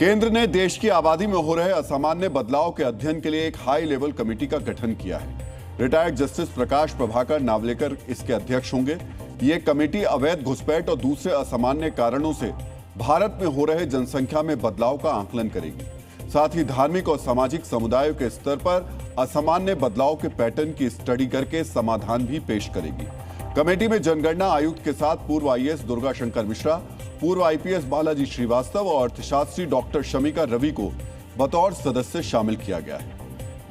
केंद्र ने देश की आबादी में हो रहे असामान्य बदलाव के अध्ययन के लिए एक हाई लेवल कमेटी का गठन किया है। रिटायर्ड जस्टिस प्रकाश प्रभाकर नावलेकर इसके अध्यक्ष होंगे। ये कमेटी अवैध घुसपैठ और दूसरे असामान्य कारणों से भारत में हो रहे जनसंख्या में बदलाव का आकलन करेगी। साथ ही धार्मिक और सामाजिक समुदायों के स्तर पर असामान्य बदलाव के पैटर्न की स्टडी करके समाधान भी पेश करेगी। कमेटी में जनगणना आयुक्त के साथ पूर्व आईएएस दुर्गा शंकर मिश्रा, पूर्व आईपीएस बालाजी श्रीवास्तव और अर्थशास्त्री डॉक्टर शमिका रवि को बतौर सदस्य शामिल किया गया है।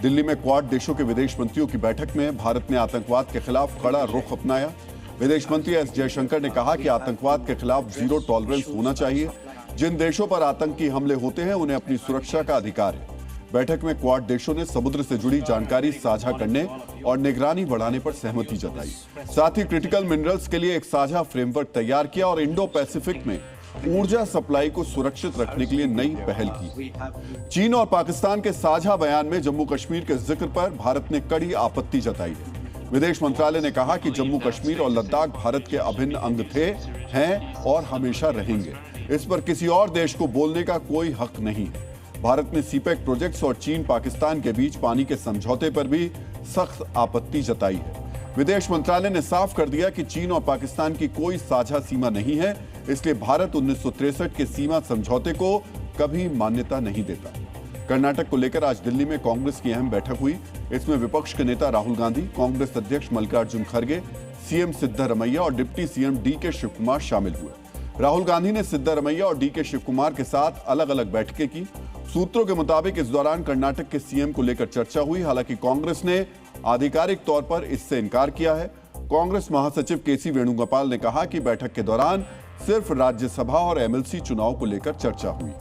दिल्ली में क्वाड देशों के विदेश मंत्रियों की बैठक में भारत ने आतंकवाद के खिलाफ कड़ा रुख अपनाया। विदेश मंत्री एस जयशंकर ने कहा कि आतंकवाद के खिलाफ जीरो टॉलरेंस होना चाहिए। जिन देशों पर आतंकी हमले होते हैं उन्हें अपनी सुरक्षा का अधिकार है। बैठक में क्वाड देशों ने समुद्र से जुड़ी जानकारी साझा करने और निगरानी बढ़ाने पर सहमति जताई। साथ ही क्रिटिकल मिनरल्स के लिए एक साझा फ्रेमवर्क तैयार किया और इंडो पैसिफिक में ऊर्जा सप्लाई को सुरक्षित रखने के लिए नई पहल की। चीन और पाकिस्तान के साझा बयान में जम्मू कश्मीर के जिक्र पर भारत ने कड़ी आपत्ति जताई है। विदेश मंत्रालय ने कहा कि जम्मू कश्मीर और लद्दाख भारत के अभिन्न अंग थे, हैं और हमेशा रहेंगे। इस पर किसी और देश को बोलने का कोई हक नहीं है। भारत ने सीपेक प्रोजेक्ट्स और चीन पाकिस्तान के बीच पानी के समझौते पर भी सख्त आपत्ति जताई है। विदेश मंत्रालय ने साफ कर दिया कि चीन और पाकिस्तान की कोई साझा सीमा नहीं है, इसलिए भारत 1963 के सीमा समझौते को कभी मान्यता नहीं देता। कर्नाटक को लेकर आज दिल्ली में कांग्रेस की अहम बैठक हुई। इसमें विपक्ष के नेता राहुल गांधी, कांग्रेस अध्यक्ष मल्लिकार्जुन खड़गे, सीएम सिद्धारमैया और डिप्टी सीएम डीके शिवकुमार शामिल हुए। राहुल गांधी ने सिद्धारमैया और डीके शिवकुमार के साथ अलग अलग बैठकें की। सूत्रों के मुताबिक इस दौरान कर्नाटक के सीएम को लेकर चर्चा हुई। हालांकि कांग्रेस ने आधिकारिक तौर पर इससे इनकार किया है। कांग्रेस महासचिव केसी वेणुगोपाल ने कहा कि बैठक के दौरान सिर्फ राज्यसभा और एमएलसी चुनाव को लेकर चर्चा हुई।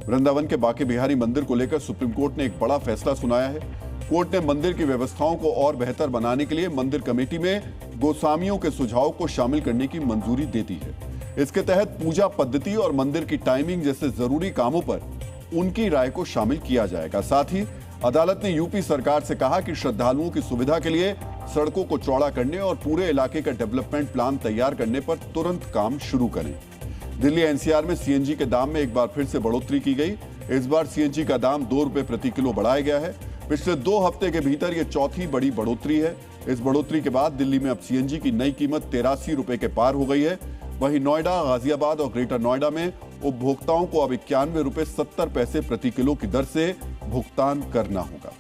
वृंदावन के बांके बिहारी मंदिर को लेकर सुप्रीम कोर्ट ने एक बड़ा फैसला सुनाया है। कोर्ट ने मंदिर की व्यवस्थाओं को और बेहतर बनाने के लिए मंदिर कमेटी में गोस्वामियों के सुझाव को शामिल करने की मंजूरी दे दी है। इसके तहत पूजा पद्धति और मंदिर की टाइमिंग जैसे जरूरी कामों पर उनकी राय को शामिल किया जाएगा। साथ ही अदालत ने यूपी सरकार से कहा कि श्रद्धालुओं की सुविधा के लिए सड़कों को चौड़ा करने और पूरे इलाके का डेवलपमेंट प्लान तैयार करने पर तुरंत काम शुरू करें। दिल्ली एनसीआर में सीएनजी के दाम में एक बार फिर से बढ़ोतरी की गई। इस बार सीएनजी का दाम 2 रुपए प्रति किलो बढ़ाया गया है। पिछले 2 हफ्ते के भीतर यह चौथी बड़ी बढ़ोतरी है। इस बढ़ोतरी के बाद दिल्ली में अब सीएनजी की नई कीमत 83 रुपए के पार हो गई है। वहीं नोएडा, गाजियाबाद और ग्रेटर नोएडा में उपभोक्ताओं को अब 91 रुपए 70 पैसे प्रति किलो की दर से भुगतान करना होगा।